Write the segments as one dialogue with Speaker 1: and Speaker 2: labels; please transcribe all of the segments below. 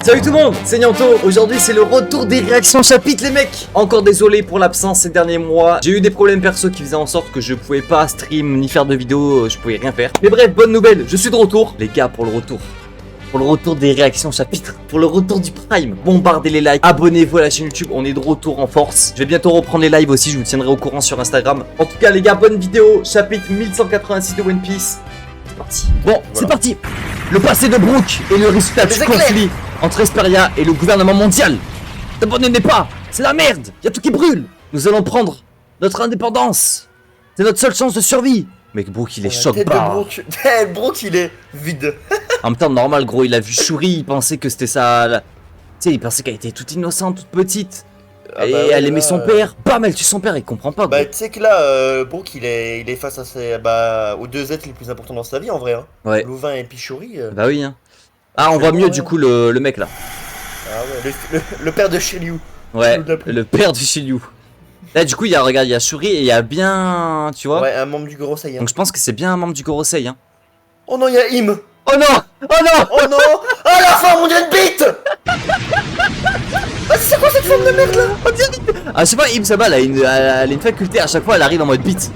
Speaker 1: Salut tout le monde, c'est Nianto. Aujourd'hui c'est le retour des réactions chapitres les mecs. Encore désolé pour l'absence ces derniers mois. J'ai eu des problèmes perso qui faisaient en sorte que je pouvais pas stream ni faire de vidéos, je pouvais rien faire. Mais bref, bonne nouvelle, je suis de retour. Les gars, pour le retour. Pour le retour des réactions chapitres, pour le retour du prime, bombardez les likes, abonnez-vous à la chaîne YouTube, on est de retour en force. Je vais bientôt reprendre les lives aussi, je vous tiendrai au courant sur Instagram. En tout cas les gars, bonne vidéo, chapitre 1186 de One Piece. C'est parti. Bon, voilà. C'est parti. Le passé de Brook et le résultat du conflit entre Esperia et le gouvernement mondial. N'abandonnez pas, c'est la merde, y a tout qui brûle. Nous allons prendre notre indépendance. C'est notre seule chance de survie. Mec, Brook il est choc pas.
Speaker 2: Brook il est vide.
Speaker 1: En même temps, normal gros, il a vu Shuri, il pensait que c'était ça. Tu sais, il pensait qu'elle était toute innocente, toute petite. Et bah elle aimait son père. Bam, elle tue son père, il comprend pas.
Speaker 2: Bah, tu sais que là, Brook il est face à aux deux êtres les plus importants dans sa vie en vrai. Hein.
Speaker 1: Ouais.
Speaker 2: Louvain et puis Shuri.
Speaker 1: Bah oui. Hein. Ah, on voit mieux du coup le mec là.
Speaker 2: Ah ouais, le père de Shiryu.
Speaker 1: Ouais, le père de Shiryu. Là du coup il y a, regarde, il y a Shuri et il y a bien, tu vois.
Speaker 2: Ouais, un membre du Gorosei. Hein.
Speaker 1: Donc je pense que c'est bien un membre du Gorosei. Hein.
Speaker 2: Oh non, il y a Im.
Speaker 1: Oh non. Oh non.
Speaker 2: Oh non. Ah la femme, on dirait une bite. Ah c'est quoi cette forme de merde là?
Speaker 1: Ah je sais pas, Im ça va, elle a une faculté, à chaque fois elle arrive en mode bite.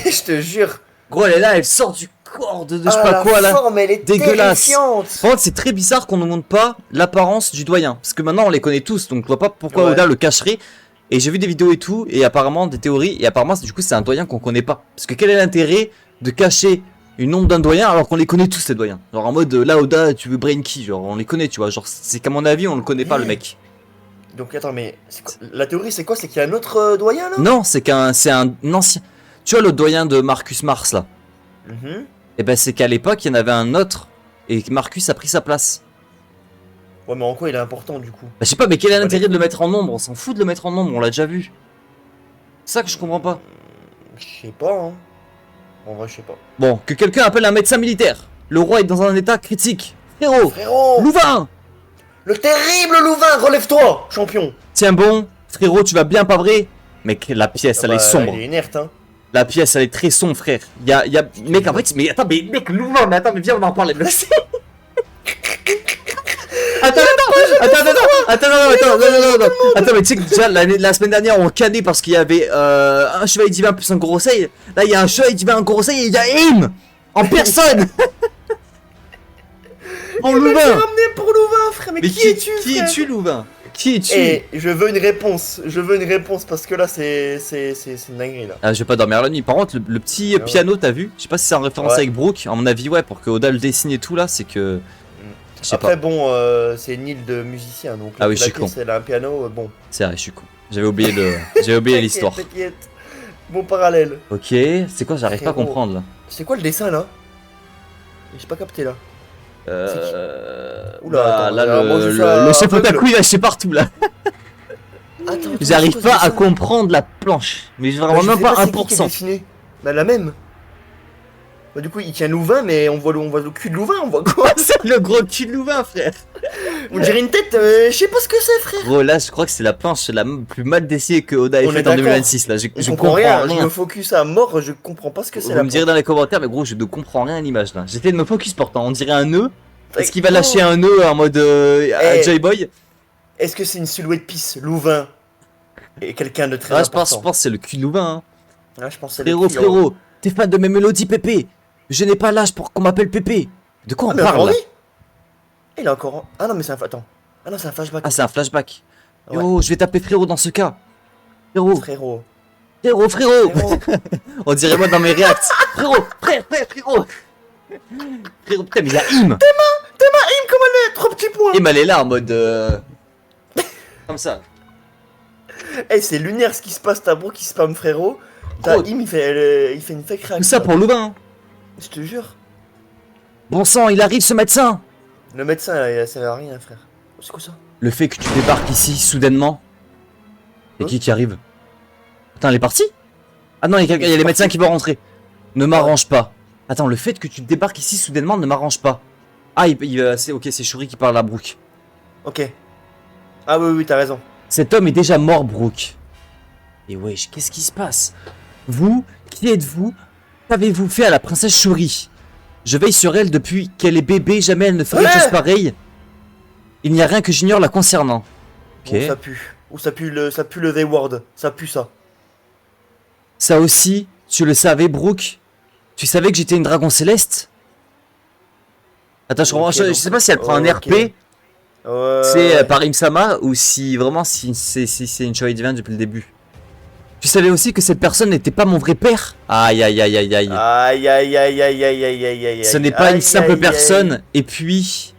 Speaker 2: Je te jure.
Speaker 1: Gros elle est là, elle sort du corps de je sais pas quoi là.
Speaker 2: La forme elle est
Speaker 1: dégueulasse.
Speaker 2: Terrifiante.
Speaker 1: Par contre c'est très bizarre qu'on ne montre pas l'apparence du doyen. Parce que maintenant on les connaît tous, donc je vois pas pourquoi Oda le cacherait. Et j'ai vu des vidéos et tout, et apparemment des théories, et apparemment du coup c'est un doyen qu'on connaît pas. Parce que quel est l'intérêt de cacher une ombre d'un doyen alors qu'on les connaît tous ces doyens? Genre en mode là Oda tu veux brain key, genre on les connaît tu vois, genre c'est qu'à mon avis on le connaît pas le mec.
Speaker 2: Donc attends mais la théorie c'est quoi? C'est qu'il y a un autre doyen là?
Speaker 1: Non c'est un ancien. Tu vois le doyen de Marcus Mars là? Et ben c'est qu'à l'époque il y en avait un autre, et Marcus a pris sa place.
Speaker 2: Ouais mais en quoi il est important du coup?
Speaker 1: Bah je sais pas mais quel est l'intérêt de le mettre en ombre? On s'en fout de le mettre en ombre, on l'a déjà vu. C'est ça que je comprends pas.
Speaker 2: Je sais pas hein. En vrai je sais pas.
Speaker 1: Bon, que quelqu'un appelle un médecin militaire. Le roi est dans un état critique. Frérot, Louvain.
Speaker 2: Le terrible Louvain, relève-toi, champion.
Speaker 1: Tiens bon, frérot, tu vas bien pas vrai? Mec, la pièce elle est sombre.
Speaker 2: Elle est inerte hein.
Speaker 1: La pièce elle est très sombre frère. Y a... Mec en fait, mais attends, mais mec Louvain, mais attends, mais viens on en parle. Attends, mais tu sais que déjà la semaine dernière on cannait parce qu'il y avait un chevalier divin plus un Gorosei. Là il y a un chevalier divin, un Gorosei et il y a Im en personne. En Louvain.
Speaker 2: Pour Louvain frère, mais qui es-tu frère?
Speaker 1: Qui es-tu Louvain? Qui es-tu?
Speaker 2: Et je veux une réponse, parce que là c'est une dinguerie là.
Speaker 1: Ah je vais pas dormir la nuit. Par contre le petit piano t'as vu? Je sais pas si c'est en référence avec Brook. À mon avis ouais, pour que Oda le dessine et tout là, c'est que...
Speaker 2: Après bon, c'est une île de musiciens donc
Speaker 1: oui, je suis con.
Speaker 2: Elle a un piano, bon.
Speaker 1: C'est vrai, je suis con. J'avais oublié l'histoire.
Speaker 2: T'inquiète. Bon parallèle.
Speaker 1: Ok, c'est quoi? J'arrive pas à comprendre là.
Speaker 2: C'est quoi le dessin là? J'ai pas capté là.
Speaker 1: Oula, là le chef otaku il a lâché partout là. J'arrive pas à comprendre la planche. Mais vraiment même pas 1%.
Speaker 2: Bah la même. Bah du coup il tient Louvain mais on voit le cul de Louvain, on voit quoi?
Speaker 1: C'est le gros cul de Louvain frère.
Speaker 2: On dirait une tête, je sais pas ce que c'est frère.
Speaker 1: Gros là je crois que c'est la planche la plus mal dessinée que Oda ait faite en 2026 là. Je comprends rien.
Speaker 2: Je me focus à mort, je comprends pas ce que c'est.
Speaker 1: Vous me direz dans les commentaires mais gros je ne comprends rien à l'image là. J'essaie de me focus pourtant, on dirait un nœud. Est-ce qu'il va lâcher un nœud en mode J-Boy?
Speaker 2: Est-ce que c'est une silhouette pisse Louvain et quelqu'un de très important?
Speaker 1: Je pense que c'est le cul de Louvain hein.
Speaker 2: Ah, je pense
Speaker 1: frérot, t'es fan de mes mélodies Pépé? Je n'ai pas l'âge pour qu'on m'appelle Pépé. De quoi on parle là?
Speaker 2: Il a encore... Ah non mais c'est un... Attends. Ah non c'est un flashback.
Speaker 1: Ah c'est un flashback. Oh je vais taper frérot dans ce cas. Frérot. On dirait moi dans mes reacts. Frérot. Frérot, putain mais il y a Im.
Speaker 2: Tes mains Im comme elle est, 3 petits points.
Speaker 1: Im elle est là en mode comme ça.
Speaker 2: Eh c'est lunaire ce qui se passe, t'as Brook qui spam frérot. T'as Im il fait une fake réaction.
Speaker 1: Tout ça pour Louvain hein.
Speaker 2: Je te jure.
Speaker 1: Bon sang, il arrive ce médecin.
Speaker 2: Le médecin il sert à rien frère. C'est quoi ça?
Speaker 1: Le fait que tu débarques ici soudainement. Et qui arrive? Putain elle est partie? Ah non il y a les médecins qui vont rentrer. Ne m'arrange pas. Attends, le fait que tu débarques ici soudainement ne m'arrange pas. Ah ok c'est Shuri qui parle à Brook.
Speaker 2: Ok. Ah oui t'as raison.
Speaker 1: Cet homme est déjà mort Brook. Et wesh, qu'est-ce qui se passe? Vous, qui êtes-vous? Qu'avez-vous fait à la princesse Shuri? Je veille sur elle depuis qu'elle est bébé, jamais elle ne ferait une chose pareille. Il n'y a rien que j'ignore la concernant. Ok.
Speaker 2: Bon, ça pue. Ou ça pue le V-word. Ça pue ça.
Speaker 1: Ça aussi, tu le savais, Brooke? Tu savais que j'étais une dragon céleste? Attends, je sais pas si elle prend un RP. C'est par Imsama ou si vraiment si c'est une chevalier divine depuis le début. Tu savais aussi que cette personne n'était pas mon vrai père? Aïe aïe aïe aïe aïe.
Speaker 2: Aïe aïe aïe aïe aïe aïe aïe aïe.
Speaker 1: Ce n'est pas une simple personne. Et puis,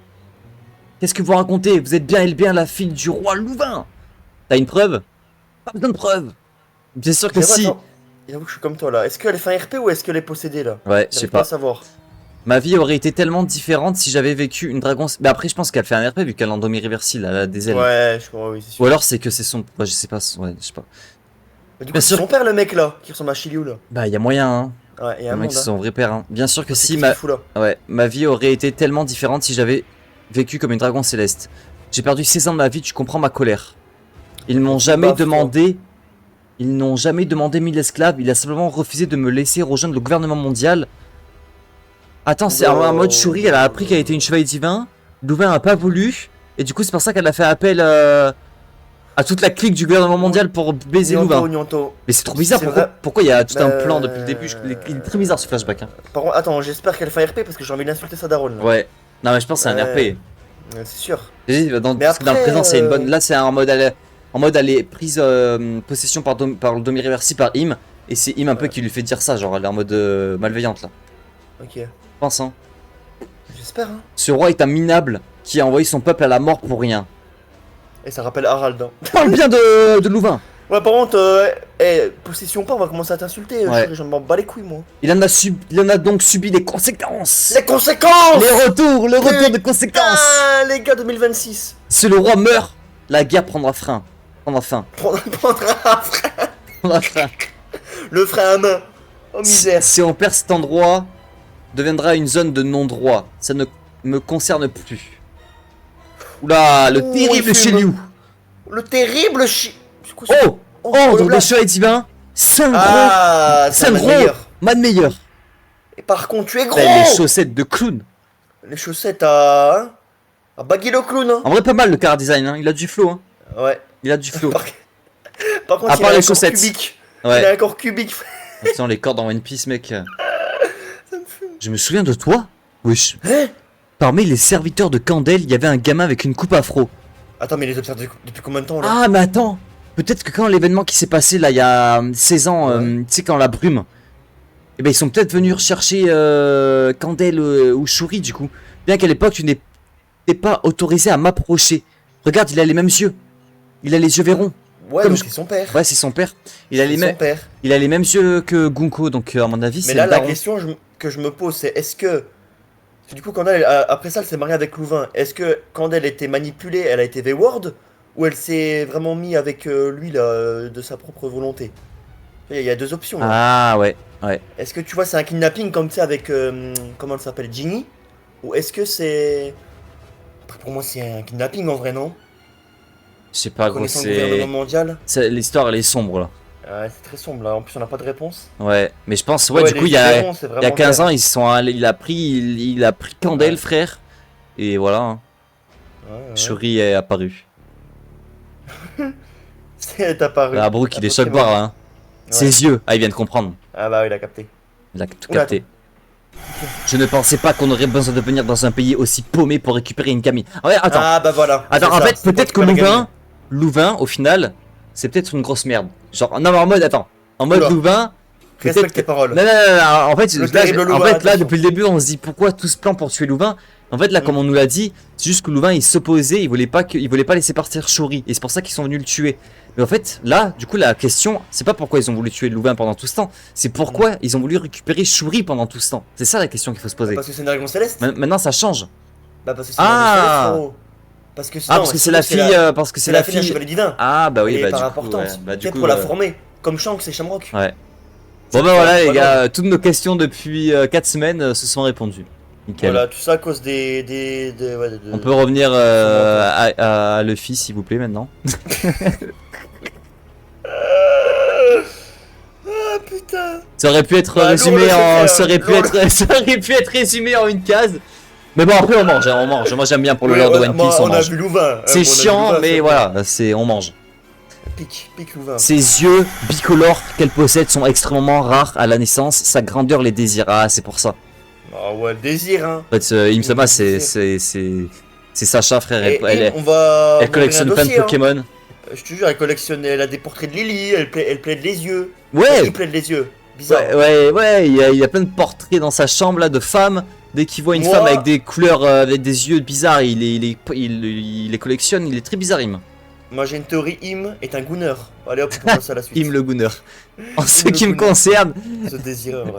Speaker 1: qu'est-ce que vous racontez? Vous êtes bien et bien la fille du roi Louvain. T'as une preuve? Pas besoin de preuve. Bien sûr que si.
Speaker 2: J'avoue que je suis comme toi là. Est-ce qu'elle fait un RP ou est-ce qu'elle est possédée là?
Speaker 1: Ouais, je sais pas.
Speaker 2: Savoir.
Speaker 1: Ma vie aurait été tellement différente si j'avais vécu une dragon. Mais après, je pense qu'elle fait un RP vu qu'elle a l'endomie réversible, elle a des ailes.
Speaker 2: Ouais, je crois, oui, c'est sûr.
Speaker 1: Ou alors c'est que c'est son. Ouais, je sais pas. Ouais, je sais pas.
Speaker 2: Mais du coup, c'est son père le mec là, qui ressemble à Shiryu là.
Speaker 1: Bah, y a moyen, hein.
Speaker 2: Ouais, et
Speaker 1: un
Speaker 2: un
Speaker 1: mec,
Speaker 2: monde,
Speaker 1: c'est son vrai père, hein. Bien sûr que si
Speaker 2: ouais,
Speaker 1: ma vie aurait été tellement différente si j'avais vécu comme une dragon céleste. J'ai perdu 16 ans de ma vie, tu comprends ma colère. Ils m'ont jamais demandé. Ils n'ont jamais demandé 1000 esclaves, il a simplement refusé de me laisser rejoindre le gouvernement mondial. Attends, c'est en mode Shuri, elle a appris qu'elle était une chevalier divin. Louvain a pas voulu. Et du coup, c'est pour ça qu'elle a fait appel à toute la clique du gouvernement mondial pour baiser Louvain. Mais c'est trop bizarre, pourquoi il y a tout un plan depuis le début? Il est très bizarre ce flashback. Hein.
Speaker 2: Par contre, attends, j'espère qu'elle fait un RP parce que j'ai envie d'insulter sa daronne. Là.
Speaker 1: Ouais, non, mais je pense que c'est un RP.
Speaker 2: C'est sûr.
Speaker 1: Dans le présent, c'est une bonne. Là, c'est en mode elle est prise possession par le demi-réversible par Im. Et c'est Im un peu qui lui fait dire ça, genre elle est en mode malveillante là.
Speaker 2: Ok.
Speaker 1: Je pense, hein.
Speaker 2: J'espère, hein.
Speaker 1: Ce roi est un minable qui a envoyé son peuple à la mort pour rien.
Speaker 2: Et ça rappelle Harald. Hein.
Speaker 1: Parle bien de Louvain.
Speaker 2: Ouais, par contre, possession pas, on va commencer à t'insulter.
Speaker 1: Ouais.
Speaker 2: J'en m'en bats les couilles, moi.
Speaker 1: Il en a donc subi les conséquences.
Speaker 2: Les conséquences.
Speaker 1: Le retour de conséquences.
Speaker 2: Ah, les gars, 2026.
Speaker 1: Si le roi meurt, la guerre prendra fin.
Speaker 2: Prendra frein. Le frein à main. Oh misère.
Speaker 1: Si on perd cet endroit, deviendra une zone de non-droit. Ça ne me concerne plus. Oula, le terrible Shiryu.
Speaker 2: Le terrible
Speaker 1: Ordre des chevaliers divins. 5 gros. Man meilleur.
Speaker 2: Et par contre, tu es gros.
Speaker 1: Les chaussettes de clown.
Speaker 2: Les chaussettes à Baggy le clown. Hein.
Speaker 1: En vrai, pas mal le car design. Hein. Il a du flow. Hein.
Speaker 2: Ouais.
Speaker 1: Il a du flow.
Speaker 2: Par contre,
Speaker 1: il a les chaussettes.
Speaker 2: Cubique.
Speaker 1: Ouais.
Speaker 2: Il a un corps cubique.
Speaker 1: Attends, les cordes en One Piece, mec. Ça me fume. Je me souviens de toi. Wesh.
Speaker 2: Hein?
Speaker 1: Parmi les serviteurs de Candel, il y avait un gamin avec une coupe afro.
Speaker 2: Attends, mais il les observe depuis combien de temps là?
Speaker 1: Ah, mais attends. Peut-être que quand l'événement qui s'est passé là, il y a 16 ans, tu sais, quand la brume. Eh ben, ils sont peut-être venus rechercher Candel ou Shuri, du coup. Bien qu'à l'époque, tu n'étais pas autorisé à m'approcher. Regarde, il a les mêmes yeux. Il a les yeux verrons.
Speaker 2: Ouais, donc c'est son père.
Speaker 1: Ouais, c'est son père. Il a les mêmes yeux que Gunko, donc à mon avis, c'est.
Speaker 2: Mais là, la question que je me pose, c'est est-ce que. Du coup, Candel, après ça, elle s'est mariée avec Louvain. Est-ce que Candel était manipulée, elle a été V-Word, ou elle s'est vraiment mise avec lui là, de sa propre volonté? Il y a deux options là.
Speaker 1: Ah ouais.
Speaker 2: Est-ce que tu vois, c'est un kidnapping comme tu sais avec. Comment elle s'appelle, Ginny? Ou est-ce que c'est. Après, pour moi, c'est un kidnapping en vrai, non?
Speaker 1: Je sais pas, gros, c'est. L'histoire, elle est sombre là.
Speaker 2: Ouais, c'est très sombre là, en plus on n'a pas de réponse.
Speaker 1: Ouais, mais je pense, du coup, il y a 15 ans, il a pris Candel, frère. Et voilà. Hein. Shuri est apparu.
Speaker 2: C'est apparu.
Speaker 1: Ah, Brooke, il est choc barre là. Hein. Ses yeux, il vient de comprendre.
Speaker 2: Ah bah oui, il a capté.
Speaker 1: Il a tout capté. Je ne pensais pas qu'on aurait besoin de venir dans un pays aussi paumé pour récupérer une gamine. Ouais, attends.
Speaker 2: Ah bah voilà.
Speaker 1: Attends, en fait, peut-être que Louvain, au final, c'est peut-être une grosse merde. Genre, non, mais en mode, attends. En mode Louvain.
Speaker 2: Respecte tes paroles.
Speaker 1: Non, en fait, là, depuis le début, on se dit pourquoi tout ce plan pour tuer Louvain. En fait, là, comme on nous l'a dit, c'est juste que Louvain, il s'opposait, il voulait pas laisser partir Shuri. Et c'est pour ça qu'ils sont venus le tuer. Mais en fait, là, du coup, la question, c'est pas pourquoi ils ont voulu tuer Louvain pendant tout ce temps. C'est pourquoi ils ont voulu récupérer Shuri pendant tout ce temps. C'est ça la question qu'il faut se poser.
Speaker 2: Parce que c'est une dragon céleste.
Speaker 1: Maintenant, ça change.
Speaker 2: Bah, parce que c'est une dragon céleste, parce que
Speaker 1: parce que c'est la fille,
Speaker 2: c'est la fille d'un chevalier divin.
Speaker 1: Ah bah oui,
Speaker 2: bah du coup, ouais. Pour la former, comme Shanks et Shamrock.
Speaker 1: Ouais. Bon bah voilà les gars, toutes nos questions depuis 4 semaines se sont répondues. Nickel.
Speaker 2: Voilà, tout ça à cause
Speaker 1: On peut revenir à Luffy s'il vous plaît maintenant.
Speaker 2: Ah putain.
Speaker 1: Ça aurait pu être résumé en une case. Mais bon, après, on mange, hein, on mange. Moi, j'aime bien pour le lore de One Piece, on
Speaker 2: a
Speaker 1: mange.
Speaker 2: vu Louvain.
Speaker 1: C'est chiant, mais voilà, on mange.
Speaker 2: Pique Louvain.
Speaker 1: Ses yeux bicolores qu'elle possède sont extrêmement rares à la naissance. Sa grandeur les désire. Ah, c'est pour ça.
Speaker 2: Ah ouais, le désir, hein.
Speaker 1: En fait, Im-sama, c'est Sacha, frère. Elle collectionne plein de Pokémon.
Speaker 2: Hein. Je te jure, elle a des portraits de Lily, elle plaide les yeux.
Speaker 1: Ouais.
Speaker 2: Il plaide les yeux. Bizarre.
Speaker 1: Ouais, il y a plein de portraits dans sa chambre là de femmes. Dès qu'il voit une femme avec des couleurs, avec des yeux bizarres, il les collectionne. Il est très bizarre, Im.
Speaker 2: Moi j'ai une théorie, Im est un gooner. Allez hop, on passe à la suite.
Speaker 1: Im le gooner. En ce qui me concerne,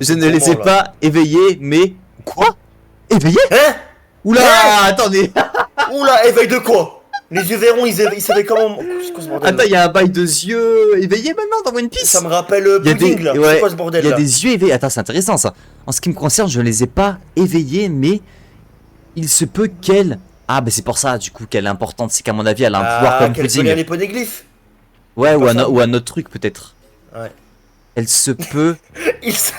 Speaker 1: je ne les ai pas éveillés, mais... Quoi? Éveillés?
Speaker 2: Hein?
Speaker 1: Oula, attendez.
Speaker 2: Oula, éveil de quoi? Les yeux verront, ils savaient comment... C'est quoi ce bordel?
Speaker 1: Attends, il y a un bail de yeux éveillés maintenant dans One Piece.
Speaker 2: Ça me rappelle Pudding là, c'est quoi ce bordel là?
Speaker 1: Il y a des yeux éveillés, attends c'est intéressant ça. En ce qui me concerne, je ne les ai pas éveillés, mais... Il se peut qu'elle... Ah bah c'est pour ça du coup qu'elle est importante, c'est qu'à mon avis elle a un pouvoir comme
Speaker 2: Pudding. Elle peut lire les poneglyphes.
Speaker 1: Ouais, ou un autre truc peut-être.
Speaker 2: Ouais.
Speaker 1: Elle se peut...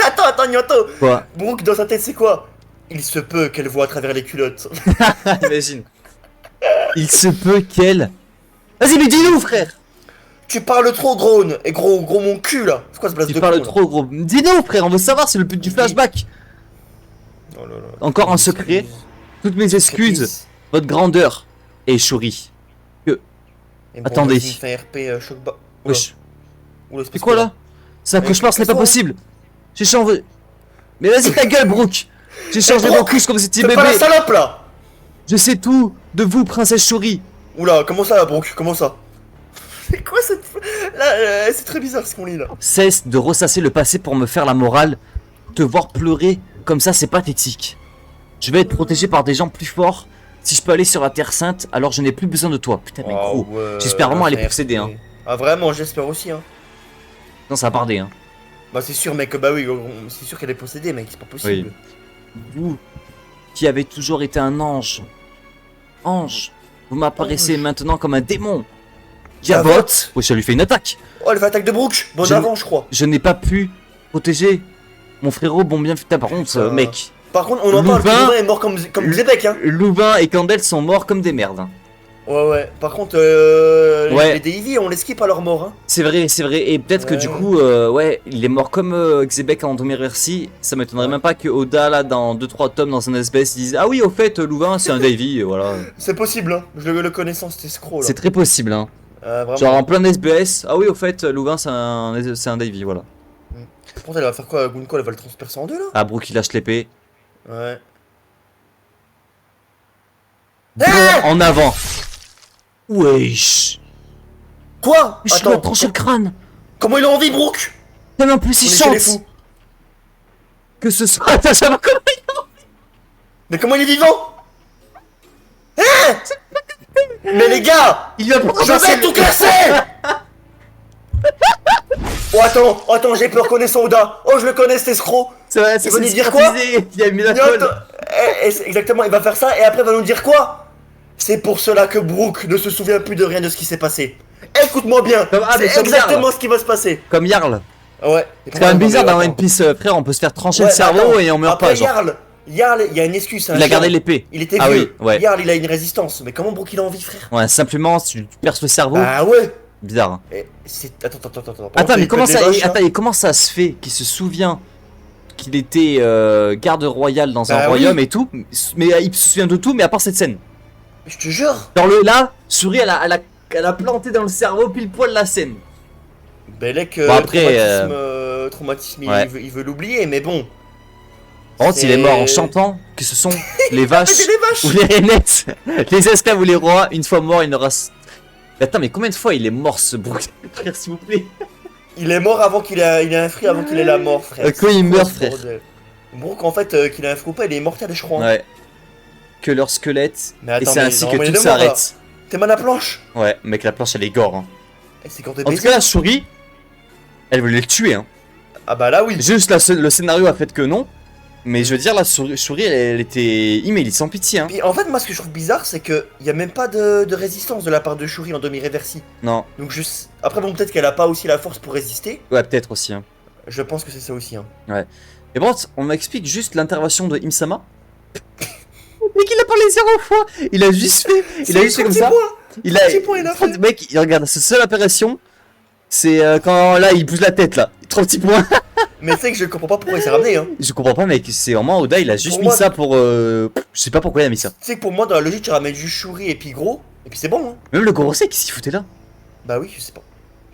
Speaker 2: Attends, Nyoto.
Speaker 1: Quoi?
Speaker 2: Brooke dans sa tête c'est quoi? Il se peut qu'elle voit à travers les culottes.
Speaker 1: Imagine. Il se peut qu'elle... Vas-y mais dis-nous frère.
Speaker 2: Tu parles trop gros, et gros mon cul là. C'est quoi ce blase de con?
Speaker 1: Tu parles trop gros. Dis-nous frère, on veut savoir, c'est le but du flashback.
Speaker 2: Oh là là.
Speaker 1: Encore un secret. Toutes mes excuses. Votre grandeur. Et Shuri. Attendez.
Speaker 2: Wesh.
Speaker 1: C'est quoi là? C'est un cauchemar, ce n'est pas possible. J'ai changé... Mais vas-y ta gueule Brooke. J'ai changé vos couches comme si tu bébé.
Speaker 2: C'est pas la salope là.
Speaker 1: Je sais tout de vous, princesse Shuri.
Speaker 2: Oula, comment ça, Brooke? Comment ça? C'est quoi cette... Là, c'est très bizarre ce qu'on lit là.
Speaker 1: Cesse de ressasser le passé pour me faire la morale. Te voir pleurer comme ça, c'est pathétique. Je vais être protégé par des gens plus forts. Si je peux aller sur la Terre Sainte, alors je n'ai plus besoin de toi. Putain, mais gros. Ouais, j'espère vraiment aller posséder, hein.
Speaker 2: Ah, vraiment, j'espère aussi, hein.
Speaker 1: Non, ça a bardé, hein.
Speaker 2: Bah, c'est sûr, mec, bah oui, c'est sûr qu'elle est possédée, mec, c'est pas possible.
Speaker 1: Oui. Vous, qui avez toujours été un ange. Vous m'apparaissez maintenant comme un démon. Jabot. Oui, ça lui fait une attaque.
Speaker 2: Oh, elle fait attaque de Brooke. Bon avant, je crois.
Speaker 1: Je n'ai pas pu protéger mon frérot. Bon, bien putain, par contre, mec.
Speaker 2: Par contre, on en parle que Louvain est mort comme Xebec, hein.
Speaker 1: Louvain et Candel sont morts comme des merdes. Hein.
Speaker 2: Ouais. Par contre, les Davy, on les skip à leur mort, hein.
Speaker 1: C'est vrai. Et peut-être que du coup, il est mort comme Xebec en Domireversi. Ça m'étonnerait même pas que Oda, là, dans 2-3 tomes dans un SBS, dise ah oui, au fait, Louvain, c'est un Davy, voilà.
Speaker 2: C'est possible, hein. Je le connais sans cet escroc, là.
Speaker 1: C'est très possible, hein. Genre en plein SBS, ah oui, au fait, Louvain, c'est un Davy, voilà.
Speaker 2: Pourtant, elle va faire quoi, Gunko? Elle va le transpercer en deux, là.
Speaker 1: Ah, Brooke, il lâche l'épée.
Speaker 2: Ouais.
Speaker 1: En avant. Wesh.
Speaker 2: Quoi?
Speaker 1: Je dois trancher le crâne.
Speaker 2: Comment il a envie, Brooke?
Speaker 1: Mais en plus, il chante. Que ce soit... Attends, ça va comment il a envie.
Speaker 2: Mais comment il est vivant? Hein? Mais les gars,
Speaker 1: il va
Speaker 2: je vais tout casser. Oh attends, j'ai peur connaissant Oda. Oh, je le connais cet escroc.
Speaker 1: C'est vrai, c'est
Speaker 2: venu dire quoi?
Speaker 1: Il a mis la colle.
Speaker 2: Exactement, il va faire ça et après il va nous dire quoi? C'est pour cela que Brooke ne se souvient plus de rien de ce qui s'est passé. Écoute-moi bien, c'est exactement ce qui va se passer.
Speaker 1: Comme Jarl.
Speaker 2: Ouais.
Speaker 1: C'est quand même bizarre dans One Piece, frère, on peut se faire trancher le cerveau et on meurt pas, genre.
Speaker 2: Jarl, il y a une excuse.
Speaker 1: Il a gardé l'épée.
Speaker 2: Il était vieux. Jarl, il a une résistance. Mais comment Brooke il a envie, frère?
Speaker 1: Ouais, simplement, tu perces le cerveau.
Speaker 2: Ah ouais.
Speaker 1: Bizarre.
Speaker 2: Attends,
Speaker 1: mais comment ça, comment ça se fait qu'il se souvient qu'il était garde royal dans un royaume et tout, mais il se souvient de tout, mais à part cette scène.
Speaker 2: Je te jure.
Speaker 1: Dans là, Shuri, elle a planté dans le cerveau pile poil la scène.
Speaker 2: Belek, traumatisme, il veut l'oublier, mais bon.
Speaker 1: Par contre, il est mort en chantant que ce sont les vaches ou les rainettes, les esclaves ou les rois. Une fois mort, il n'aura... Attends, mais combien de fois il est mort ce Brooke, frère, s'il vous plaît? Il est mort avant qu'il ait un fruit, avant qu'il ait la mort, frère. Quand il meurt, frère. Brooke, en fait, qu'il a un fruit ou pas, il est immortel, je crois. Ouais. Que leur squelette, et c'est ainsi que tout s'arrête. T'es mal à la planche? Ouais, mec, la planche, elle est gore. Hein. En tout cas, Shuri, elle voulait le tuer. Hein. Ah bah là, oui. Juste le scénario a fait que non. Mais je veux dire, la Shuri, elle était immédiate, sans pitié. Hein. Puis en fait, moi, ce que je trouve bizarre, c'est qu'il n'y a même pas de résistance de la part de Shuri en demi-réversi. Non. Donc, juste. Après, bon, peut-être qu'elle a pas aussi la force pour résister. Ouais, peut-être aussi. Hein. Je pense que c'est ça aussi. Hein. Ouais. Et bon, on m'explique juste l'intervention de Im-sama. Mec, il a parlé 0 fois. Il a juste fait. Il a juste fait comme ça. Il a. Mec, il regarde, sa seule apparition, c'est quand là, il bouge la tête là. 30 petits points.
Speaker 2: Mais c'est que je comprends pas pourquoi il s'est ramené, hein.
Speaker 1: Je comprends pas, mec. C'est vraiment Oda, il a juste mis ça pour. Je sais pas pourquoi il a mis ça.
Speaker 2: Tu sais que pour moi, dans la logique, tu ramènes juste Shuri et puis gros, et puis c'est bon, hein.
Speaker 1: Même le Gorosei, qu'est-ce qu'il foutait là?
Speaker 2: Bah oui, je sais pas.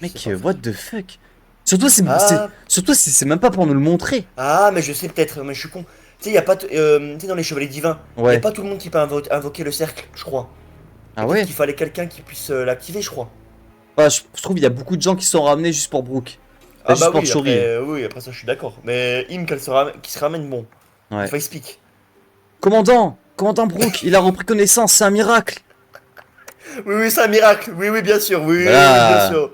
Speaker 1: Mec, what the fuck? Surtout, c'est même pas pour nous le montrer.
Speaker 2: Ah, mais je sais peut-être, mais je suis con. Tu sais, y a pas. Tu sais, dans les Chevaliers Divins,
Speaker 1: Ouais.
Speaker 2: y a pas tout le monde qui peut invoquer le cercle, je crois.
Speaker 1: Ah ouais?
Speaker 2: Il fallait quelqu'un qui puisse l'activer, je crois.
Speaker 1: Bah, je trouve qu'il y a beaucoup de gens qui sont ramenés juste pour Brook.
Speaker 2: Ah
Speaker 1: juste
Speaker 2: bah
Speaker 1: pour
Speaker 2: oui,
Speaker 1: Shuri.
Speaker 2: oui, après ça, je suis d'accord. Mais Im, qui se ramène, bon.
Speaker 1: Ouais.
Speaker 2: Enfin, il speak.
Speaker 1: Commandant Brook, il a repris connaissance, c'est un miracle.
Speaker 2: Oui, c'est un miracle. Oui, bien sûr. Oui,
Speaker 1: Voilà.
Speaker 2: bien sûr.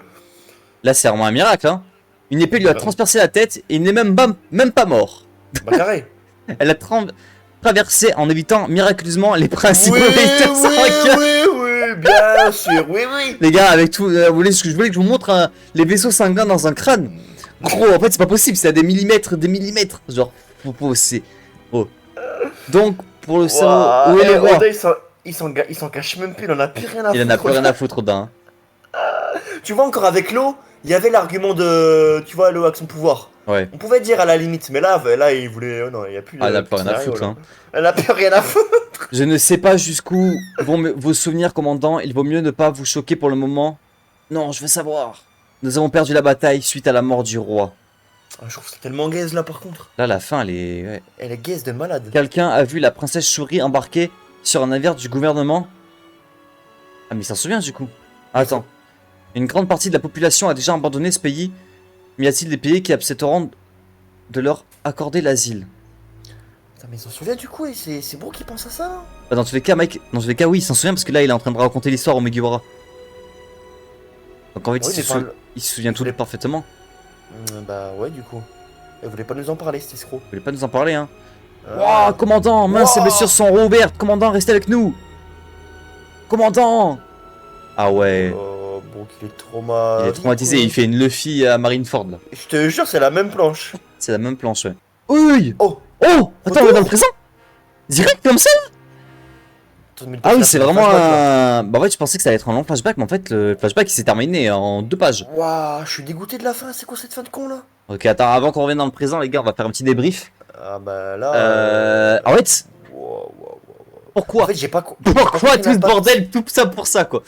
Speaker 1: Là, c'est vraiment un miracle, hein. Une épée lui a transpercé la tête et il n'est même pas mort.
Speaker 2: Bah, carré.
Speaker 1: Elle a traversé en évitant miraculeusement les principaux
Speaker 2: Oui,
Speaker 1: vecteurs sanguins.
Speaker 2: oui, bien sûr. Oui.
Speaker 1: Les gars, avec tout, je voulais que je vous montre les vaisseaux sanguins dans un crâne. Gros, en fait, c'est pas possible, c'est à des millimètres. Genre, c'est. Oh. Donc, pour le cerveau, où est le roi?
Speaker 2: Il s'en cache même plus, il en a plus rien à foutre.
Speaker 1: Il en a plus rien à foutre, Odin.
Speaker 2: Tu vois, encore avec l'eau, il y avait l'argument de. Tu vois, l'eau avec son pouvoir.
Speaker 1: Ouais.
Speaker 2: On pouvait dire à la limite, mais là il voulait. Oh non, il n'y a plus.
Speaker 1: Ah, elle a plus rien à
Speaker 2: scénario,
Speaker 1: foutre,
Speaker 2: là.
Speaker 1: hein.
Speaker 2: Elle a plus rien à foutre.
Speaker 1: Je ne sais pas jusqu'où vont vos souvenirs, commandant. Il vaut mieux ne pas vous choquer pour le moment. Non, je veux savoir. Nous avons perdu la bataille suite à la mort du roi.
Speaker 2: Ah, je trouve ça tellement gaze là par contre.
Speaker 1: Là, la fin, elle est. Ouais.
Speaker 2: Elle est gaze de malade.
Speaker 1: Quelqu'un a vu la princesse Shuri embarquer sur un navire du gouvernement? Ah, mais il s'en souvient du coup. Attends. Une grande partie de la population a déjà abandonné ce pays. Mais y a-t-il des pays qui accepteront de leur accorder l'asile?
Speaker 2: Putain, mais il s'en souvient du coup, et c'est Bro qui pense à ça là.
Speaker 1: Bah, dans tous les cas, mec, oui, il s'en souvient parce que là, il est en train de raconter l'histoire au Mugiwara. Donc en fait,
Speaker 2: Ah oui,
Speaker 1: il se souvient tout parfaitement.
Speaker 2: Bah ouais, du coup. Elle voulait pas nous en parler, cet escroc.
Speaker 1: Vous voulez pas nous en parler, hein?
Speaker 2: Ah.
Speaker 1: Wouah, commandant, mince, ces blessures sont rouvertes. Commandant, restez avec nous. Commandant. Ah ouais.
Speaker 2: Oh, bon, qu'il est traumatisé.
Speaker 1: Il est traumatisé, il fait une Luffy à Marineford là.
Speaker 2: Je te jure, c'est la même planche.
Speaker 1: C'est la même planche, ouais. Oui.
Speaker 2: Oh.
Speaker 1: Attends, on est dans le présent? Direct comme ça? Ah oui, c'est vraiment un. Bah, en fait, je pensais que ça allait être un long flashback, mais en fait, le flashback il s'est terminé en 2 pages.
Speaker 2: Waouh, je suis dégoûté de la fin. C'est quoi cette fin de con là?
Speaker 1: Ok, attends, avant qu'on revienne dans le présent, les gars, on va faire un petit débrief.
Speaker 2: Ah bah là.
Speaker 1: En fait,
Speaker 2: Wow.
Speaker 1: pourquoi?
Speaker 2: En fait, j'ai pas.
Speaker 1: Pourquoi tout ce bordel, tout ça pour ça, quoi?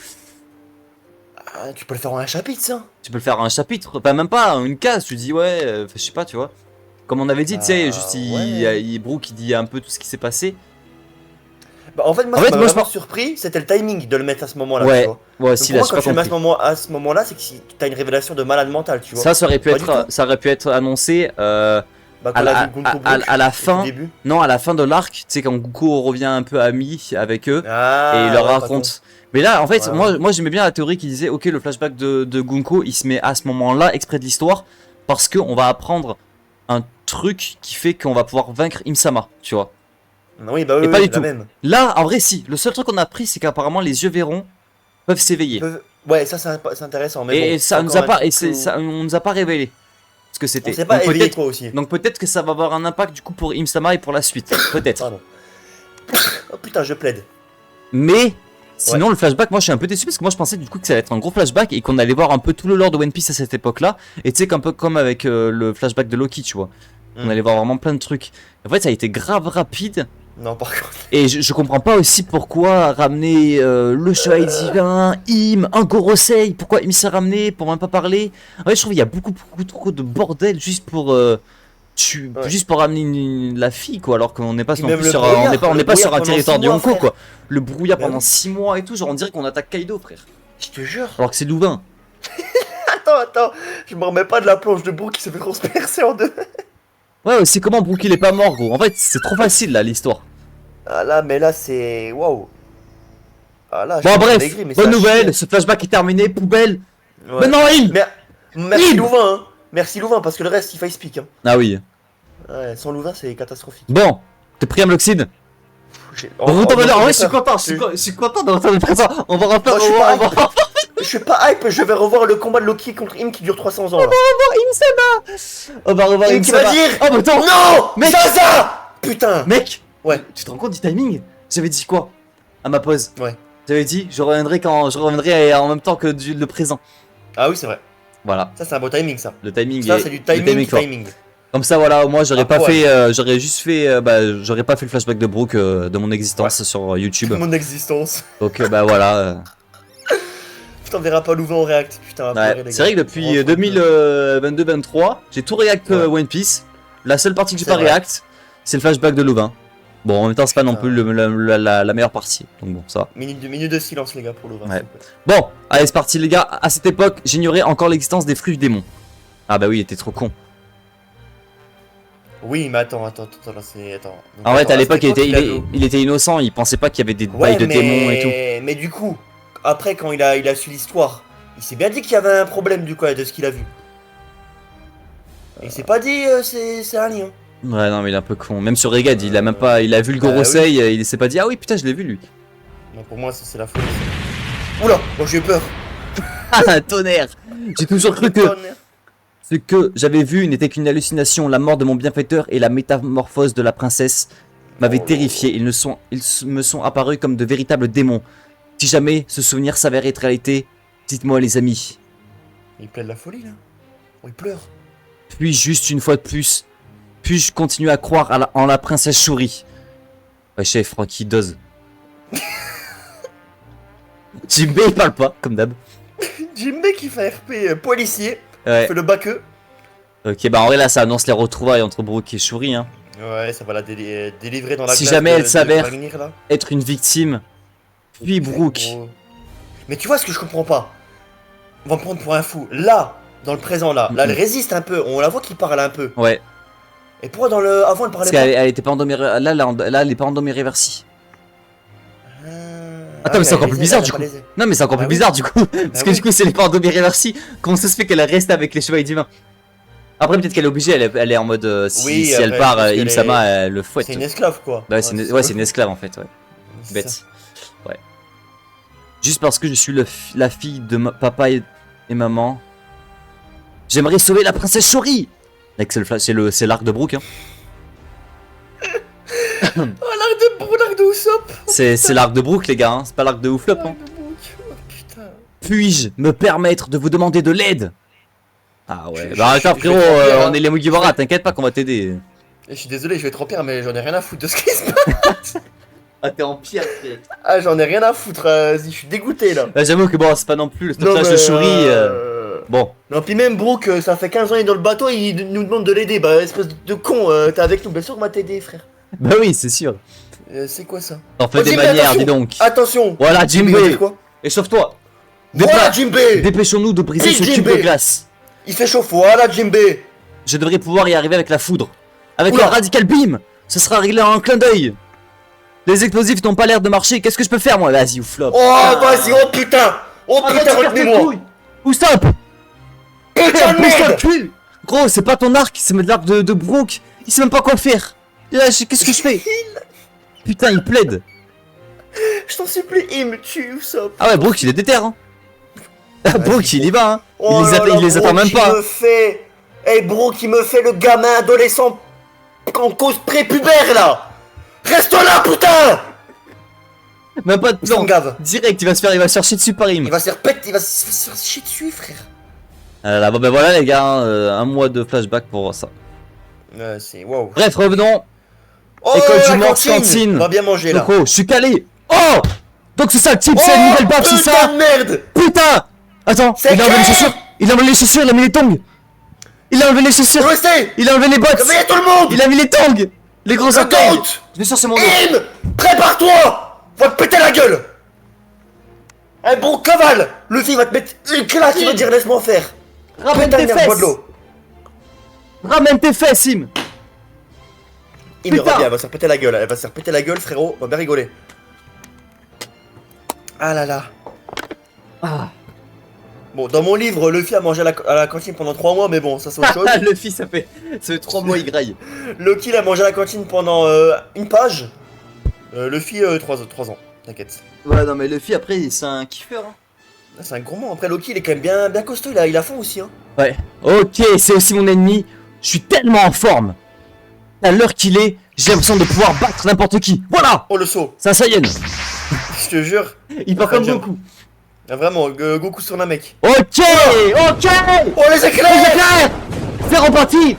Speaker 2: Ah, tu peux le faire en un chapitre, ça.
Speaker 1: Tu peux le faire en un chapitre, pas même pas une case, tu dis ouais, je sais pas, tu vois. Comme on avait dit, tu sais, juste Brook il dit un peu tout ce qui s'est passé.
Speaker 2: Bah, en fait, moi, ce qui m'a vraiment surpris, c'était le timing de le mettre à ce moment-là.
Speaker 1: Ouais,
Speaker 2: tu vois.
Speaker 1: ouais, si là,
Speaker 2: quand tu le mets à ce moment-là, c'est que si t'as une révélation de malade mental, tu vois.
Speaker 1: Ça aurait pu être annoncé à la fin. Non, à la fin de l'arc, tu sais, quand Goku revient un peu ami avec eux et il leur raconte. Mais là, en fait, moi j'aimais bien la théorie qui disait, ok, le flashback de Gunko, il se met à ce moment-là, exprès de l'histoire, parce qu'on va apprendre un truc qui fait qu'on va pouvoir vaincre Im-sama, tu vois.
Speaker 2: Oui, bah oui,
Speaker 1: et pas du tout.
Speaker 2: Même.
Speaker 1: Là, en vrai, si. Le seul truc qu'on a appris, c'est qu'apparemment les yeux verrons peuvent s'éveiller.
Speaker 2: Ouais, ça c'est intéressant. Mais
Speaker 1: et
Speaker 2: bon,
Speaker 1: ça nous a pas, on nous a pas révélé ce que c'était.
Speaker 2: On s'est pas éveillé toi aussi.
Speaker 1: Donc peut-être que ça va avoir un impact du coup pour Im-sama et pour la suite. Peut-être.
Speaker 2: Pardon. Oh putain, je plaide.
Speaker 1: Mais sinon, le flashback, moi je suis un peu déçu parce que moi je pensais du coup que ça allait être un gros flashback et qu'on allait voir un peu tout le lore de One Piece à cette époque-là. Et tu sais, un peu comme avec le flashback de Loki, tu vois. On allait voir vraiment plein de trucs. En fait, ça a été grave rapide.
Speaker 2: Non, par contre.
Speaker 1: Et je comprends pas aussi pourquoi ramener le Chevalier Divin, un Gorosei. Pourquoi Im s'est ramené pour même pas parler. En fait, je trouve qu'il y a beaucoup trop de bordel juste pour juste pour ramener la fille, quoi. Alors qu'on n'est pas, non plus sur, on n'est pas sur un territoire de Yonko, quoi. Le brouillard pendant 6 mois et tout, genre on dirait qu'on attaque Kaido, frère.
Speaker 2: Je te jure.
Speaker 1: Alors que c'est Louvain.
Speaker 2: Attends, je me remets pas de la planche de Brook qui s'est fait transpercer en deux.
Speaker 1: Ouais, c'est comment Brook il est pas mort, gros. En fait, c'est trop facile là l'histoire.
Speaker 2: Ah là, mais là c'est. Waouh. Ah là,
Speaker 1: bon, bref, bonne nouvelle, ce flashback est terminé, poubelle. Ouais. Maintenant,
Speaker 2: merci Louvain, hein. Merci Louvain, parce que le reste il faille speak. Hein.
Speaker 1: Ah oui.
Speaker 2: Ouais, sans Louvain c'est catastrophique.
Speaker 1: Bon, t'es prêt à Mloxide? Je suis content d'entendre le présent. On va refaire.
Speaker 2: Je suis pas hype, je vais revoir le combat de Loki contre Im qui dure 300 ans.
Speaker 1: On va revoir Im-sama. On va revoir
Speaker 2: Im qui va dire.
Speaker 1: Oh, mais attends.
Speaker 2: Non,
Speaker 1: mec.
Speaker 2: ça. Putain.
Speaker 1: Mec.
Speaker 2: Ouais.
Speaker 1: Tu te rends compte du timing? J'avais dit quoi à ma pause?
Speaker 2: Ouais.
Speaker 1: J'avais dit, je reviendrai quand je reviendrai en même temps que le présent.
Speaker 2: Ah oui, c'est vrai.
Speaker 1: Voilà,
Speaker 2: Ça, c'est un beau timing, ça.
Speaker 1: le timing
Speaker 2: Ça,
Speaker 1: est-
Speaker 2: c'est du
Speaker 1: le
Speaker 2: timing,
Speaker 1: fort.
Speaker 2: timing.
Speaker 1: Comme ça, voilà, moi j'aurais
Speaker 2: Ah,
Speaker 1: pas
Speaker 2: ouais.
Speaker 1: fait, j'aurais juste fait, j'aurais pas fait le flashback de Brooke de mon existence sur YouTube.
Speaker 2: Mon existence.
Speaker 1: Donc bah voilà.
Speaker 2: Putain, on verra pas Louvain en react. Putain, on va
Speaker 1: Ouais.
Speaker 2: pleurer, les
Speaker 1: C'est vrai que
Speaker 2: gars.
Speaker 1: depuis
Speaker 2: Oh,
Speaker 1: 2022-23, j'ai tout react
Speaker 2: Ouais.
Speaker 1: One Piece. La seule partie que j'ai
Speaker 2: C'est
Speaker 1: pas
Speaker 2: vrai.
Speaker 1: react, c'est le flashback de Louvain. Bon, en même temps, c'est pas non
Speaker 2: Putain.
Speaker 1: plus la meilleure partie. Donc bon, ça va.
Speaker 2: Minute de silence, les gars, pour Louvain.
Speaker 1: Ouais.
Speaker 2: s'il vous plaît.
Speaker 1: Bon, allez, c'est parti, les gars. À cette époque, j'ignorais encore l'existence des fruits du démon. Ah bah oui, il était trop con.
Speaker 2: Oui, mais attends, là, c'est. Attends. Donc,
Speaker 1: En fait,
Speaker 2: attends,
Speaker 1: à l'époque,
Speaker 2: cette époque,
Speaker 1: il était innocent. Il pensait pas qu'il y avait des
Speaker 2: Ouais,
Speaker 1: bails de démons et tout.
Speaker 2: Mais du coup, après, quand il a su l'histoire, il s'est bien dit qu'il y avait un problème, du coup, de ce qu'il a vu. Et il s'est pas dit, c'est un lien.
Speaker 1: Ouais, non, mais il est un peu con. Même sur Regad, il a même pas. Il a vu le Gorosei, il s'est pas dit, ah oui, putain, je l'ai vu lui.
Speaker 2: Non, pour moi, ça, c'est la folie. Oula, moi j'ai eu peur.
Speaker 1: Ah, tonnerre! J'ai toujours cru que ce que j'avais vu n'était qu'une hallucination. La mort de mon bienfaiteur et la métamorphose de la princesse m'avaient
Speaker 2: Oh.
Speaker 1: terrifié. Ils me sont apparus comme de véritables démons. Si jamais ce souvenir s'avère être réalité, dites-moi les amis.
Speaker 2: Il plaide la folie, là. Oh, il pleure.
Speaker 1: Puis juste une fois de plus, puis-je continuer à croire en la princesse Shuri? Ouais, chef, Frankie Dose. Jimbe, il parle pas, comme d'hab.
Speaker 2: Jimbe qui fait RP policier,
Speaker 1: Ouais.
Speaker 2: fait le baqueux.
Speaker 1: Ok, bah en vrai, là, ça annonce les retrouvailles entre Brooke et Shuri, hein.
Speaker 2: Ouais, ça va la délivrer dans la
Speaker 1: Si
Speaker 2: glace
Speaker 1: jamais
Speaker 2: de-
Speaker 1: elle
Speaker 2: de
Speaker 1: s'avère-
Speaker 2: Magnir, là.
Speaker 1: Être une victime, puis Brooke.
Speaker 2: Gros. Mais tu vois ce que je comprends pas. On va me prendre pour un fou. Là, dans le présent, là, elle résiste un peu. On la voit qu'il parle un peu.
Speaker 1: Ouais,
Speaker 2: Et pourquoi dans le. Avant, elle
Speaker 1: parce
Speaker 2: parlait
Speaker 1: qu'elle
Speaker 2: pas
Speaker 1: elle était pas endommée. Là, elle est pas endommée réversi.
Speaker 2: Ah,
Speaker 1: Attends, mais c'est
Speaker 2: elle
Speaker 1: encore
Speaker 2: les
Speaker 1: plus
Speaker 2: aide,
Speaker 1: bizarre
Speaker 2: elle
Speaker 1: du
Speaker 2: a
Speaker 1: coup.
Speaker 2: pas les aide.
Speaker 1: Non, mais c'est encore
Speaker 2: Bah
Speaker 1: plus
Speaker 2: oui.
Speaker 1: bizarre du coup. Parce que
Speaker 2: oui.
Speaker 1: du coup, c'est les pas endommée réversi. Comment ça se fait qu'elle reste avec les chevaliers divins? Après, peut-être qu'elle est obligée, elle est en mode. Si,
Speaker 2: Oui,
Speaker 1: si elle
Speaker 2: après,
Speaker 1: part,
Speaker 2: parce qu'elle
Speaker 1: Im-sama, elle le fouette.
Speaker 2: C'est une esclave, quoi.
Speaker 1: Bah ouais, c'est une esclave en fait, ouais.
Speaker 2: c'est
Speaker 1: Bête.
Speaker 2: ça.
Speaker 1: Ouais. Juste parce que je suis la fille de papa et maman. J'aimerais sauver la princesse Shuri. Mec, c'est l'arc de Brooke, hein.
Speaker 2: Oh, l'arc de Usopp.
Speaker 1: C'est l'arc de Brooke, les gars, hein. C'est pas l'arc de Ouflop, hein.
Speaker 2: L'arc de Brooke. Oh, putain.
Speaker 1: Puis-je me permettre de vous demander de l'aide? Ah ouais,
Speaker 2: Je-
Speaker 1: bah attends
Speaker 2: je
Speaker 1: frérot,
Speaker 2: vais te dire,
Speaker 1: on est les Mugiwara, t'inquiète pas qu'on va t'aider.
Speaker 2: Et je suis désolé, je vais être en pire, mais j'en ai rien à foutre de ce qui se passe.
Speaker 1: Ah t'es en pire, frère.
Speaker 2: Ah, j'en ai rien à foutre, vas-y, je suis dégoûté là.
Speaker 1: Bah, j'avoue que bon, c'est pas non plus le
Speaker 2: Non,
Speaker 1: stockage
Speaker 2: mais,
Speaker 1: de Shuri. Bon,
Speaker 2: Non, puis même Brooke, ça fait 15 ans il est dans le bateau, il nous demande de l'aider. Bah, espèce de con, t'es avec nous, bien sûr qu'on va t'aider, frère.
Speaker 1: bah oui, c'est sûr.
Speaker 2: C'est quoi ça?
Speaker 1: T'en fais
Speaker 2: Oh,
Speaker 1: des
Speaker 2: Jimbe,
Speaker 1: manières,
Speaker 2: attention.
Speaker 1: dis donc.
Speaker 2: Attention!
Speaker 1: Voilà,
Speaker 2: Jimbe, il va
Speaker 1: Jimbe,
Speaker 2: dire quoi?
Speaker 1: échauffe-toi.
Speaker 2: Voilà, Jimbe!
Speaker 1: Dépêchons-nous de briser
Speaker 2: Oui,
Speaker 1: ce cube
Speaker 2: Jimbe.
Speaker 1: de glace.
Speaker 2: Il s'échauffe, voilà, Jimbe!
Speaker 1: Je devrais pouvoir y arriver avec la foudre. Avec
Speaker 2: Oula.
Speaker 1: le radical beam, ce sera réglé en un clin d'œil. Les explosifs n'ont pas l'air de marcher, qu'est-ce que je peux faire moi? Vas-y, ou flop.
Speaker 2: Oh, vas-y, oh putain! Oh putain, retenez-moi!
Speaker 1: Ou stop.
Speaker 2: Putain de
Speaker 1: Pousse le
Speaker 2: merde!
Speaker 1: cul. Gros, c'est pas ton arc, c'est l'arc de Brooke. Il sait même pas quoi faire. Là, qu'est-ce que je fais? Putain, il plaide.
Speaker 2: Je t'en supplie, il me tue, Usopp!
Speaker 1: Ah ouais, Brooke, il est déter, hein. Brooke, il y va, hein.
Speaker 2: Oh là là,
Speaker 1: Il les attend
Speaker 2: Brooke,
Speaker 1: même pas.
Speaker 2: Il me fait... Hey, Brooke, il me fait le gamin adolescent en cause prépubère, là! Reste là, putain!
Speaker 1: Même pas de
Speaker 2: Ça
Speaker 1: plan.
Speaker 2: me gave.
Speaker 1: Direct, il va se chercher dessus par
Speaker 2: Il
Speaker 1: Im.
Speaker 2: va se faire péter, il va se faire chier dessus, frère.
Speaker 1: Là, bon, ben voilà, les gars, hein, un mois de flashback pour ça.
Speaker 2: C'est... Wow.
Speaker 1: Bref, revenons.
Speaker 2: Oh,
Speaker 1: École du
Speaker 2: la
Speaker 1: Morse, cantine.
Speaker 2: On va bien manger, là.
Speaker 1: Coco, je suis calé. Oh! Donc c'est ça le type, c'est une nouvelle baffe, c'est
Speaker 2: putain
Speaker 1: ça?
Speaker 2: de merde!
Speaker 1: Putain! Attends,
Speaker 2: C'est
Speaker 1: il a enlevé les
Speaker 2: qui?
Speaker 1: chaussures. Il a enlevé les chaussures, il a mis les tongs. Il a enlevé les chaussures.
Speaker 2: Je sais!
Speaker 1: Il a enlevé les bottes.
Speaker 2: Réveillez tout le monde!
Speaker 1: Il a mis les tongs. Les gros
Speaker 2: Le
Speaker 1: orteils.
Speaker 2: goat!
Speaker 1: Bien sûr, c'est mon dos.
Speaker 2: Im! Prépare-toi! Va te péter la gueule! Un bon cavale! Le fille va te mettre une claque, il va te dire laisse-moi faire!
Speaker 1: Ramène
Speaker 2: Putain de
Speaker 1: tes
Speaker 2: merde, bois de
Speaker 1: fesses.
Speaker 2: l'eau!
Speaker 1: Ramène tes fesses, Im.
Speaker 2: Il me
Speaker 1: Putain.
Speaker 2: revient, elle va se faire péter la gueule, elle va se faire péter la gueule, frérot, on va bien rigoler. Ah là là.
Speaker 1: Ah.
Speaker 2: Bon, dans mon livre, Luffy a mangé à la cantine pendant 3 mois, mais bon, ça c'est autre chose.
Speaker 1: Le fils, ça fait 3 mois, il graille.
Speaker 2: Loki, il a mangé à la cantine pendant une page. Luffy, 3 ans, t'inquiète.
Speaker 1: Ouais, non, mais le fils, après, c'est un kiffeur. Hein.
Speaker 2: Ah, c'est un gourmand. Après, Loki, il est quand même bien costaud, il a faim aussi, hein.
Speaker 1: Ouais. Ok, c'est aussi mon ennemi. Je suis tellement en forme. À l'heure qu'il est, j'ai l'impression de pouvoir battre n'importe qui. Voilà.
Speaker 2: Oh le saut.
Speaker 1: C'est un Saiyan.
Speaker 2: Je te jure.
Speaker 1: Il part comme
Speaker 2: Très
Speaker 1: Goku.
Speaker 2: Ah, vraiment, Goku sur Namek.
Speaker 1: Ok. Ok.
Speaker 2: Oh les éclairs.
Speaker 1: Faire en partie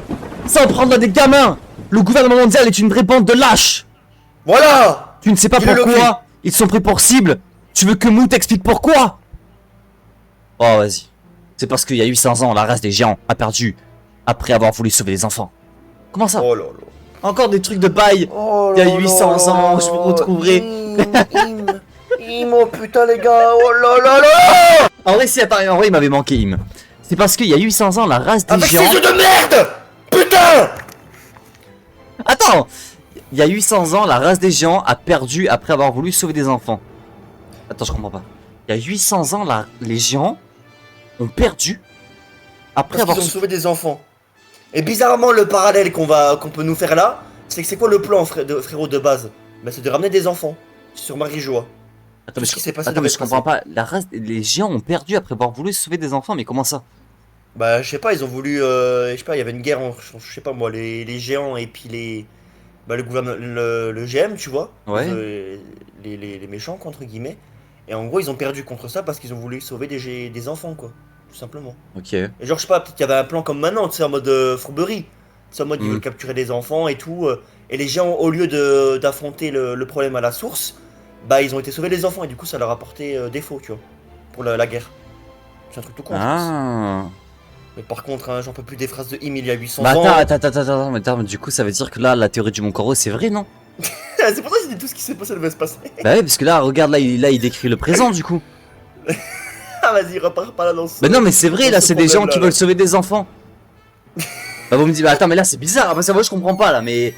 Speaker 1: sans prendre des gamins. Le gouvernement mondial est une vraie bande de lâches.
Speaker 2: Voilà.
Speaker 1: Tu ne sais pas
Speaker 2: Dis-le, Loki.
Speaker 1: pourquoi ils sont pris pour cible. Tu veux que Mou t'explique pourquoi? Oh vas-y. C'est parce qu'il y a 800 ans, la race des géants a perdu après avoir voulu sauver les enfants. Comment ça?
Speaker 2: Oh là là.
Speaker 1: Encore des trucs de bail.
Speaker 2: Oh
Speaker 1: Il y a
Speaker 2: là
Speaker 1: 800
Speaker 2: là.
Speaker 1: ans, je me retrouverai.
Speaker 2: Oh putain les gars. Oh là là là.
Speaker 1: En vrai, si, attends, en vrai, il m'avait manqué Im. C'est parce qu'il y a 800 ans, la race des
Speaker 2: Avec ces
Speaker 1: géants...
Speaker 2: yeux de merde. Putain.
Speaker 1: Attends. Il y a 800 ans, la race des géants a perdu après avoir voulu sauver des enfants. Attends, je comprends pas. Il y a 800 ans, les géants ont perdu après
Speaker 2: Parce
Speaker 1: avoir...
Speaker 2: qu'ils ont sauvé des enfants. Et bizarrement, le parallèle qu'on peut nous faire là, c'est que c'est quoi le plan, frérot, de base? Bah, c'est de ramener des enfants sur Marie-Joie.
Speaker 1: Attends, mais
Speaker 2: Qu'est-ce qui s'est passé
Speaker 1: attends,
Speaker 2: dans
Speaker 1: mais
Speaker 2: le
Speaker 1: je comprends pas. Les géants ont perdu après avoir voulu sauver des enfants, mais comment ça?
Speaker 2: Bah, je sais pas, ils ont voulu. Je sais pas, il y avait une guerre entre, je sais pas moi, les géants et puis les. Bah, le gouvernement. Le GM, tu vois.
Speaker 1: Ouais.
Speaker 2: Les méchants, quoi, entre guillemets. Et en gros, ils ont perdu contre ça parce qu'ils ont voulu sauver des enfants, quoi. Tout simplement.
Speaker 1: Ok.
Speaker 2: Et genre, je sais pas, peut-être qu'il y avait un plan comme maintenant, tu sais, en mode fourberie. C'est en mode, ils
Speaker 1: Mm.
Speaker 2: veulent capturer des enfants et tout. Et les géants, au lieu d'affronter le problème à la source, bah, ils ont été sauver les enfants. Et du coup, ça leur a porté défaut, tu vois. Pour la guerre. C'est un truc tout con, je pense.
Speaker 1: Ah.
Speaker 2: Mais par contre, hein, j'en peux plus des phrases de Im il y a 800
Speaker 1: Bah
Speaker 2: ans.
Speaker 1: attends, mais attends, mais du coup ça veut dire que là la théorie du Mont Corot c'est vrai non?
Speaker 2: C'est pour ça que j'ai dit tout ce qui s'est passé devait se passer.
Speaker 1: Bah oui parce que là regarde là il décrit le présent du coup.
Speaker 2: Ah vas-y, repars pas là dans ce...
Speaker 1: Bah non mais c'est vrai
Speaker 2: dans
Speaker 1: là
Speaker 2: ce
Speaker 1: c'est des gens
Speaker 2: problème-là,
Speaker 1: qui
Speaker 2: là.
Speaker 1: veulent sauver des enfants. Bah vous me dites bah attends mais là c'est bizarre parce que moi je comprends pas là mais...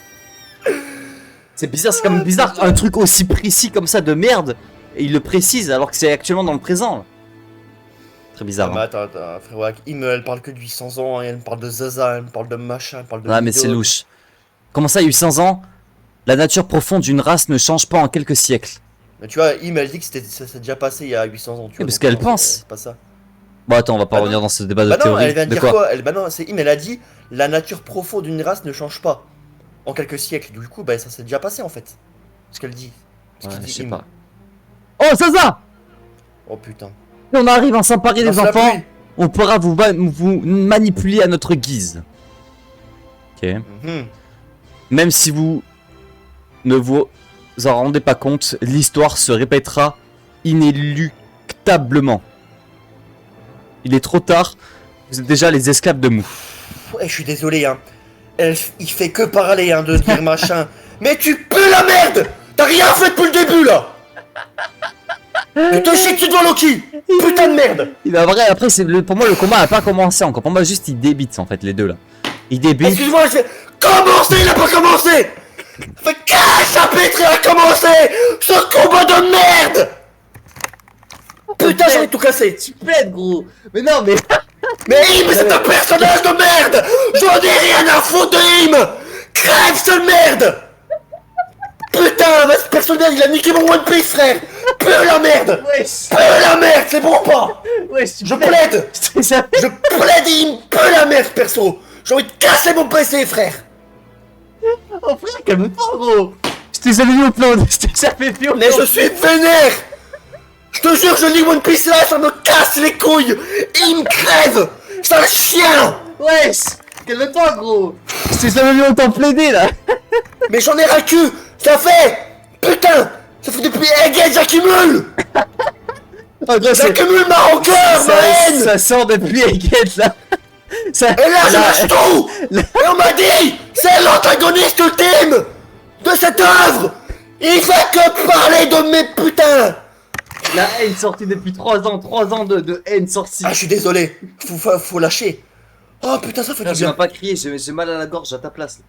Speaker 1: C'est bizarre, c'est comme bizarre un truc aussi précis comme ça de merde et il le précise alors que c'est actuellement dans le présent. Là. Très
Speaker 2: Ah,
Speaker 1: bizarre.
Speaker 2: mais
Speaker 1: Hein.
Speaker 2: attends, frérot, Im elle parle que de 800 ans, hein, elle me parle de Zaza, elle me parle de machin, elle me parle de...
Speaker 1: Ouais mais c'est
Speaker 2: vidéos.
Speaker 1: louche. Comment ça il y a 800 ans? La nature profonde d'une race ne change pas en quelques siècles.
Speaker 2: Mais tu vois, Im elle dit que ça s'est déjà passé il y a 800 ans, tu vois.
Speaker 1: parce
Speaker 2: donc
Speaker 1: qu'elle
Speaker 2: non,
Speaker 1: pense.
Speaker 2: C'est pas ça.
Speaker 1: Bon attends on va pas
Speaker 2: Bah
Speaker 1: revenir
Speaker 2: non.
Speaker 1: dans ce débat de
Speaker 2: Bah non,
Speaker 1: théorie.
Speaker 2: elle vient de
Speaker 1: De
Speaker 2: dire
Speaker 1: quoi?
Speaker 2: quoi Bah non, c'est Im elle a dit la nature profonde d'une race ne change pas en quelques siècles. Du coup, bah ça s'est déjà passé en fait. Ce qu'elle dit. Ce
Speaker 1: Ouais,
Speaker 2: qu'il dit
Speaker 1: je sais
Speaker 2: Im.
Speaker 1: pas. Oh Zaza!
Speaker 2: Oh putain.
Speaker 1: Si on arrive à s'emparer des
Speaker 2: Lance la
Speaker 1: enfants,
Speaker 2: pluie.
Speaker 1: on pourra vous manipuler à notre guise. Ok.
Speaker 2: Mhm.
Speaker 1: Même si vous ne vous en rendez pas compte, l'histoire se répétera inéluctablement. Il est trop tard, vous êtes déjà les esclaves de Mou.
Speaker 2: Ouais, je suis désolé, hein. Il fait que parler, hein, de dire machin. Mais tu pues la merde. T'as rien fait depuis le début, là. Tu te chies dessus devant Loki. Putain de merde.
Speaker 1: Il va vrai, après, pour moi, le combat n'a pas commencé encore. Pour moi, juste, ils débitent, en fait, les deux, là. Ils débitent.
Speaker 2: Excuse-moi, je fais... Commencer, il a pas commencé. Ça fait 15 chapitres, il a commencé. Ce combat de merde. Putain, j'ai envie de tout casser.
Speaker 1: Tu plaides, gros. Mais non, mais...
Speaker 2: Mais Im, c'est un personnage de merde. J'en ai rien à foutre de Im. Crève, cette merde. Putain, ce personnage, il a niqué mon One Piece, frère. Peu la merde.
Speaker 1: Wesh.
Speaker 2: Peu la merde, c'est bon ou pas?
Speaker 1: Wesh, tu
Speaker 2: Je plaide.
Speaker 1: ça.
Speaker 2: Je plaide, Im. Peu la merde, perso. J'ai envie de casser mon PC, frère.
Speaker 1: Oh, frère, calme-toi, gros. Je t'ai jamais vu au plan. Je t'ai jamais vu au plan.
Speaker 2: Mais je suis vénère. Je te jure, je lis One Piece là, ça me casse les couilles. Im crève. C'est un chien.
Speaker 1: Wesh. Calme-toi, gros. Je t'ai jamais vu autant plaider, là.
Speaker 2: Mais j'en ai ras le cul. Ça fait... Putain. Ça fait depuis Egghead, j'accumule.
Speaker 1: Oh, gros,
Speaker 2: J'accumule ma rancœur, ma haine.
Speaker 1: ça sort depuis Egghead, là. Ça,
Speaker 2: Et là, je lâche tout. Et on m'a dit, c'est l'antagoniste ultime de cette œuvre. Il fait que parler de mes putains.
Speaker 1: La haine sortie depuis 3 ans, 3 ans de haine sortie.
Speaker 2: Ah, je suis désolé. Faut lâcher. Oh putain, ça fait
Speaker 1: Là,
Speaker 2: du
Speaker 1: je viens
Speaker 2: bien.
Speaker 1: pas crier, j'ai mal à la gorge à ta place.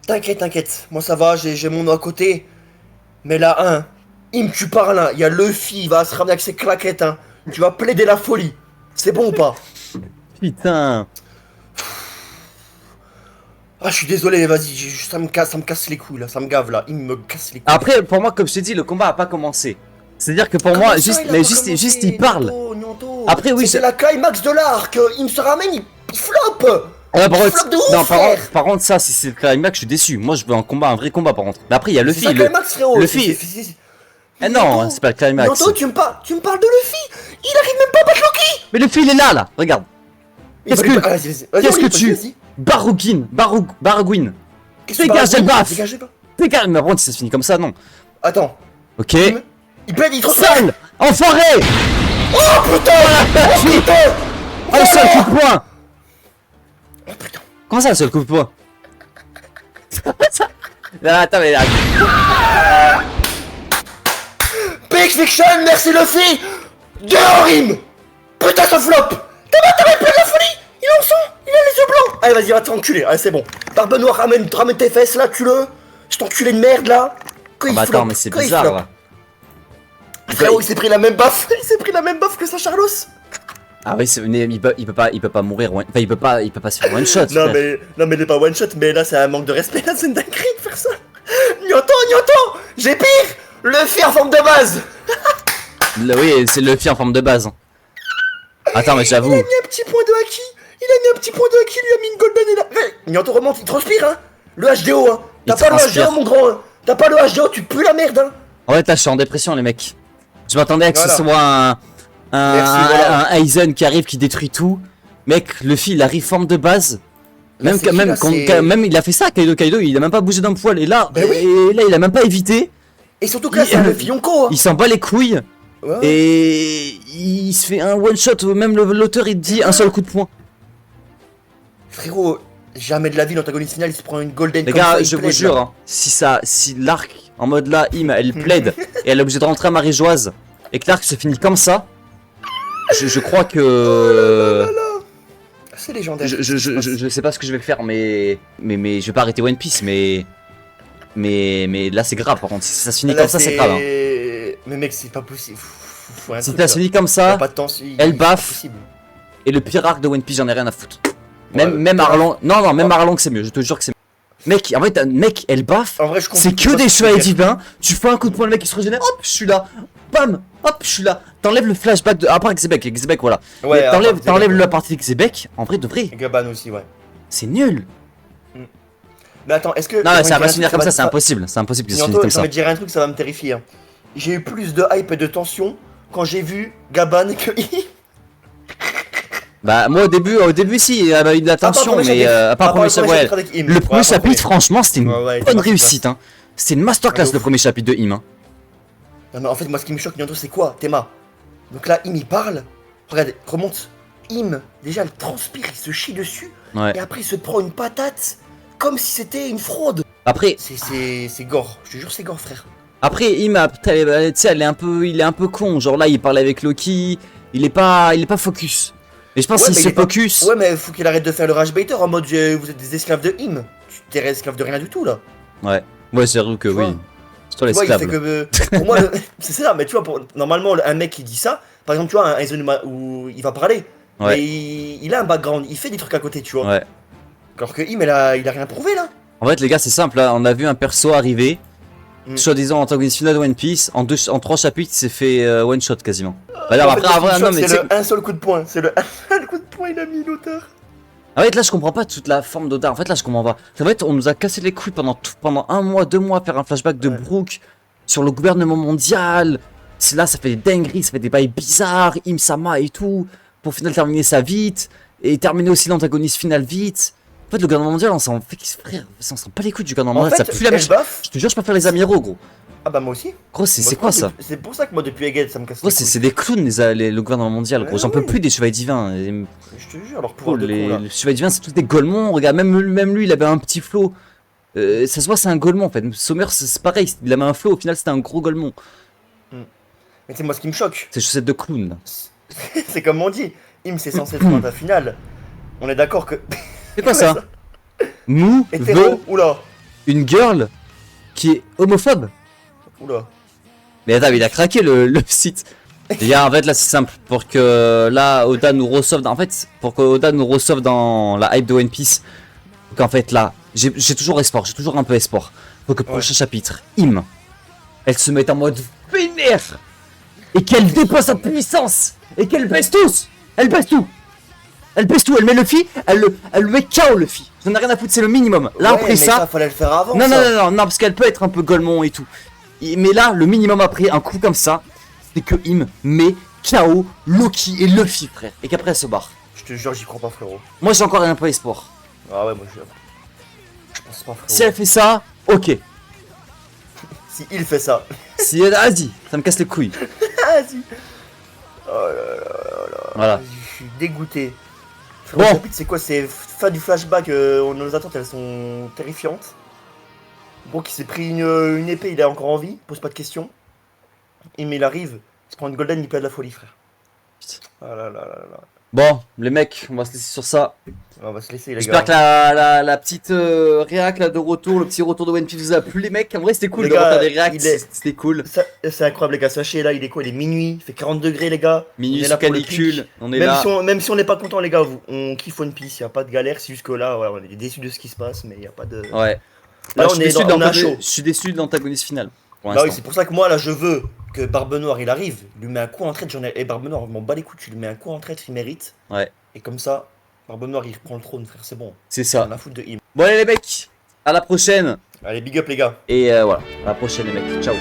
Speaker 2: T'inquiète, t'inquiète. Moi, ça va, j'ai mon nom à côté. Mais là, hein, Im, tu parles, hein. Il y a Luffy, il va se ramener avec ses claquettes, hein. Tu vas plaider la folie. C'est bon ou pas?
Speaker 1: Putain.
Speaker 2: Ah, je suis désolé, vas-y, ça me casse les couilles, là. Ça me gave, là. Il me casse les couilles.
Speaker 1: Après, pour moi, comme je t'ai dit, le combat a pas commencé. C'est-à-dire que pour
Speaker 2: Comment
Speaker 1: moi,
Speaker 2: ça,
Speaker 1: juste,
Speaker 2: il a
Speaker 1: mais
Speaker 2: pas commencé,
Speaker 1: juste il parle.
Speaker 2: Nyonto.
Speaker 1: Après, oui,
Speaker 2: c'est la climax de l'arc. Il me se ramène, il floppe.
Speaker 1: Ah, par contre,
Speaker 2: Flop de ouf,
Speaker 1: non,
Speaker 2: frère.
Speaker 1: par contre, ça, si c'est le climax, je suis déçu. Moi, je veux un combat, un vrai combat, par contre. Mais après, il y a
Speaker 2: C'est
Speaker 1: Luffy.
Speaker 2: ça le climax, frérot.
Speaker 1: Luffy. Eh non, c'est pas le climax.
Speaker 2: Nyanto, tu me parles de Luffy. Il arrive même pas à battre Loki.
Speaker 1: Mais Luffy, il est là, regarde. Qu'est-ce que. Qu'est-ce que tu. Barukin. Baruguin. Dégage, elle baffe. Dégage. Mais par contre, si ça se finit comme ça, non.
Speaker 2: Attends.
Speaker 1: Ok.
Speaker 2: Il pète, il transfère.
Speaker 1: Sale. Enfoiré.
Speaker 2: Oh putain. Oh putain.
Speaker 1: Un seul coup de poing.
Speaker 2: Oh putain.
Speaker 1: Comment ça, un seul coup de poing? Non, attends, mais là.
Speaker 2: Big Fiction, merci Luffy. Dehors, Rim. Putain, ça flop. T'as plus de la folie. Il est en sang. Il a les yeux blancs. Allez, vas-y, va t'enculer. Allez, c'est bon. Barbe Noire, ramène tes fesses là, tue-le. Je t'enculé de merde là.
Speaker 1: Ah bah attends, mais c'est bizarre là.
Speaker 2: Frérot, il s'est pris la même baffe. Il s'est pris la même baffe que sa Charlos.
Speaker 1: Ah oui, il peut pas mourir. Enfin, il peut pas se faire one shot.
Speaker 2: Non mais il est pas one shot. Mais là, c'est un manque de respect. Là, c'est une dinguerie de faire ça. Nyanto, j'ai pire. Luffy en forme de base.
Speaker 1: Oui, c'est le Luffy en forme de base. Attends, mais j'avoue.
Speaker 2: Il a mis un petit point de haki. Il lui a mis une golden et là. Nyanto remonte, il transpire, hein. Le HDO, hein. T'as pas le HDO, mon grand. Hein. T'as pas le HDO, tu pues la merde, hein.
Speaker 1: En fait, là, je suis en dépression, les mecs. Je m'attendais à que ce soit
Speaker 2: voilà.
Speaker 1: un Aizen qui arrive, qui détruit tout. Mec, Luffy, il arrive forme de base.
Speaker 2: Là,
Speaker 1: Même il a fait ça, Kaido, il a même pas bougé d'un poil. Et là,
Speaker 2: Ben oui.
Speaker 1: et là, il a même pas évité.
Speaker 2: Et surtout que là, c'est un Luffy Yonko, hein.
Speaker 1: Il s'en bat les couilles.
Speaker 2: Ouais.
Speaker 1: Et il se fait un one shot. Même l'auteur, il dit un seul coup de poing.
Speaker 2: Frérot, jamais de la vie, l'antagoniste final, il se prend une golden.
Speaker 1: Les
Speaker 2: comme
Speaker 1: gars,
Speaker 2: ça,
Speaker 1: je
Speaker 2: il
Speaker 1: vous
Speaker 2: plaide,
Speaker 1: jure,
Speaker 2: là.
Speaker 1: hein, si l'arc en mode là, elle plaide et elle est obligée de rentrer à Marie-Joise et que l'arc se finit comme ça, je crois que.
Speaker 2: C'est légendaire.
Speaker 1: Je sais pas ce que je vais faire, mais je vais pas arrêter One Piece, mais là c'est grave par contre. Si ça se finit
Speaker 2: Là,
Speaker 1: comme ça, c'est grave. Hein.
Speaker 2: Mais mec, c'est pas possible. Faut un
Speaker 1: Si
Speaker 2: truc,
Speaker 1: ça se
Speaker 2: là.
Speaker 1: finit comme
Speaker 2: Y a
Speaker 1: ça,
Speaker 2: pas de temps,
Speaker 1: elle
Speaker 2: c'est
Speaker 1: baffe.
Speaker 2: possible.
Speaker 1: et le pire arc de One Piece, j'en ai rien à foutre.
Speaker 2: Ouais,
Speaker 1: Même Arlong, non, même Arlong c'est mieux. Je te jure que c'est mieux. Mec, en fait, elle baffe.
Speaker 2: En vrai, je comprends.
Speaker 1: C'est que des chevaliers divins. Tu fais un coup de poing, le mec il se régénère. Hop, je suis là. Bam, hop, je suis là. T'enlèves le flashback de. À part Xebec, voilà.
Speaker 2: Ouais,
Speaker 1: Mais t'enlèves la partie de Xebec. En vrai, de vrai,
Speaker 2: Gaban aussi, ouais.
Speaker 1: c'est nul.
Speaker 2: Mais attends, est-ce que.
Speaker 1: Non, ça va se finir comme ça, c'est impossible. C'est impossible que ça se finisse comme ça.
Speaker 2: Je vais te dire un truc, ça va me terrifier. Hein. J'ai eu plus de hype et de tension quand j'ai vu Gaban que
Speaker 1: Bah, moi au début, si, il y avait eu de la tension, mais à part le premier chapitre, ouais. Le premier chapitre, franchement, c'était une bonne réussite. Hein. C'était une masterclass le premier chapitre de Im. Hein.
Speaker 2: Non, mais en fait, moi, ce qui me choque, bientôt, c'est quoi, Théma? Donc là, Im, il parle. Regardez, remonte. Im, déjà, il transpire, il se chie dessus.
Speaker 1: Ouais.
Speaker 2: Et après, il se prend une patate comme si c'était une fraude.
Speaker 1: Après,
Speaker 2: c'est gore. Je te jure, c'est gore, frère.
Speaker 1: Im, tu sais, il est un peu con. Genre là, il parle avec Loki. Il est pas focus. Et je pense qu'il se focus.
Speaker 2: Ouais, mais faut qu'il arrête de faire le rage baiter en mode vous êtes des esclaves de Im. Tu t'es esclave de rien du tout là.
Speaker 1: Ouais, c'est vrai que oui. C'est toi l'esclave.
Speaker 2: Pour moi, c'est ça, mais tu vois, normalement, un mec qui dit ça, par exemple, tu vois, un Aizen où il va parler,
Speaker 1: ouais.
Speaker 2: mais il a un background, il fait des trucs à côté, tu vois.
Speaker 1: Ouais.
Speaker 2: Alors que Im, il a rien prouvé là.
Speaker 1: En fait, les gars, c'est simple. Là, on a vu un perso arriver, soi-disant antagoniste final de One Piece. En 3 chapitres, il s'est fait one shot quasiment. Alors, après, non, mais
Speaker 2: c'est un seul coup de poing. C'est le un coup de poing, il a mis l'auteur.
Speaker 1: En fait, là, je comprends pas toute la forme d'Oda. En fait, là, je comprends pas. En fait, on nous a cassé les couilles pendant 1 mois, 2 mois à faire un flashback de Brook sur le gouvernement mondial. C'est là, ça fait des dingueries, ça fait des bails bizarres, Im-sama et tout. Pour au final terminer ça vite. Et terminer aussi l'antagoniste final vite. En fait, le gouvernement mondial, on s'en fait, frère, on s'en pas les couilles du gouvernement mondial. Ça pue la mèche. Je te jure, je préfère les amiraux, gros.
Speaker 2: Ah bah moi aussi.
Speaker 1: Gros, c'est quoi ça?
Speaker 2: C'est pour ça que moi depuis Egghead ça me casse.
Speaker 1: Gros, c'est des clowns le gouvernement mondial, gros. J'en peux plus des chevaliers divins.
Speaker 2: Je te jure, alors pour
Speaker 1: les chevaliers divins, c'est tous des golemons. Regarde, même lui, il avait un petit flot. Ça se voit, c'est un golemon en fait. Sommer, c'est pareil, il avait un flot. Au final, c'était un gros golemon.
Speaker 2: Mais c'est moi ce qui me choque.
Speaker 1: C'est chaussettes de clown.
Speaker 2: C'est comme on dit. Im, c'est censé être dans ta finale. On est d'accord que.
Speaker 1: C'est quoi ça? Mou veut une girl qui est homophobe.
Speaker 2: Oula.
Speaker 1: Mais attends, il a craqué le site. Les gars, en fait, là, c'est simple. Pour que là, Oda nous reçoive. En fait, pour que Oda nous reçoive dans la hype de One Piece. Donc, en fait, là, j'ai toujours espoir. J'ai toujours un peu espoir. Pour que prochain chapitre, Im, elle se mette en mode vénère. Et qu'elle dépose sa puissance. Et qu'elle baisse tous. Elle baisse tout. Elle baisse tout, elle met Luffy, elle le met KO Luffy. J'en ai rien à foutre, c'est le minimum. Là
Speaker 2: Ouais,
Speaker 1: après
Speaker 2: mais
Speaker 1: ça.
Speaker 2: fallait le faire avant.
Speaker 1: Non,
Speaker 2: ça.
Speaker 1: non, parce qu'elle peut être un peu golemon et tout. Mais là, le minimum après, un coup comme ça, c'est que Im met KO Loki et Luffy, frère. Et qu'après elle se barre.
Speaker 2: Je te jure, j'y crois pas, frérot.
Speaker 1: Moi j'ai encore un peu espoir.
Speaker 2: Ah ouais, moi je pense pas, frérot.
Speaker 1: Si elle fait ça, ok.
Speaker 2: Si il fait ça.
Speaker 1: Si elle. Vas-y, ça me casse les couilles.
Speaker 2: Vas-y. Oh là là là.
Speaker 1: Voilà.
Speaker 2: Je suis dégoûté.
Speaker 1: Bon.
Speaker 2: Le chapitre, c'est quoi? C'est fin du flashback. Nos attentes, elles sont terrifiantes. Bon, qui s'est pris une épée, il est encore en vie. Pose pas de questions. Et mais il arrive. Il se prend une golden, il perd de la folie, frère. Ah là là là là.
Speaker 1: Bon, les mecs, on va se laisser sur ça.
Speaker 2: On va se laisser, les
Speaker 1: J'espère
Speaker 2: gars.
Speaker 1: que la petite réac là de retour, le petit retour de One Piece vous a plu, les mecs. En vrai, c'était cool
Speaker 2: Les
Speaker 1: de
Speaker 2: gars,
Speaker 1: refaire des réacts,
Speaker 2: il est-
Speaker 1: c'était cool.
Speaker 2: C'est incroyable, les gars. Sachez, là, il est quoi? Il est minuit. Il fait 40 degrés, les gars.
Speaker 1: Minuit
Speaker 2: On est
Speaker 1: sous
Speaker 2: là pour le
Speaker 1: canicule,
Speaker 2: pitch.
Speaker 1: on est là.
Speaker 2: Même si on n'est pas content, les gars, on kiffe One Piece. Il n'y a pas de galère. C'est juste que là, voilà, on est déçus de ce qui se passe. Mais il n'y a pas de.
Speaker 1: Ouais.
Speaker 2: Là,
Speaker 1: Là,
Speaker 2: on est à chaud.
Speaker 1: je suis déçu de l'antagoniste final. Pour
Speaker 2: Bah oui,
Speaker 1: l'instant.
Speaker 2: c'est pour ça que moi, là, je veux que Barbe Noire, il arrive. Il lui met un coup en traite. Et Barbe Noire, je m'en bats les couilles. Tu lui mets un coup en traite, il mérite.
Speaker 1: Ouais,
Speaker 2: Et comme ça, Barbe Noire, il reprend le trône, frère. C'est bon.
Speaker 1: c'est ça.
Speaker 2: On a foutre de him.
Speaker 1: Bon, allez, les mecs, à la prochaine.
Speaker 2: Allez, big up, les gars.
Speaker 1: Et voilà, à la prochaine, les mecs. Ciao.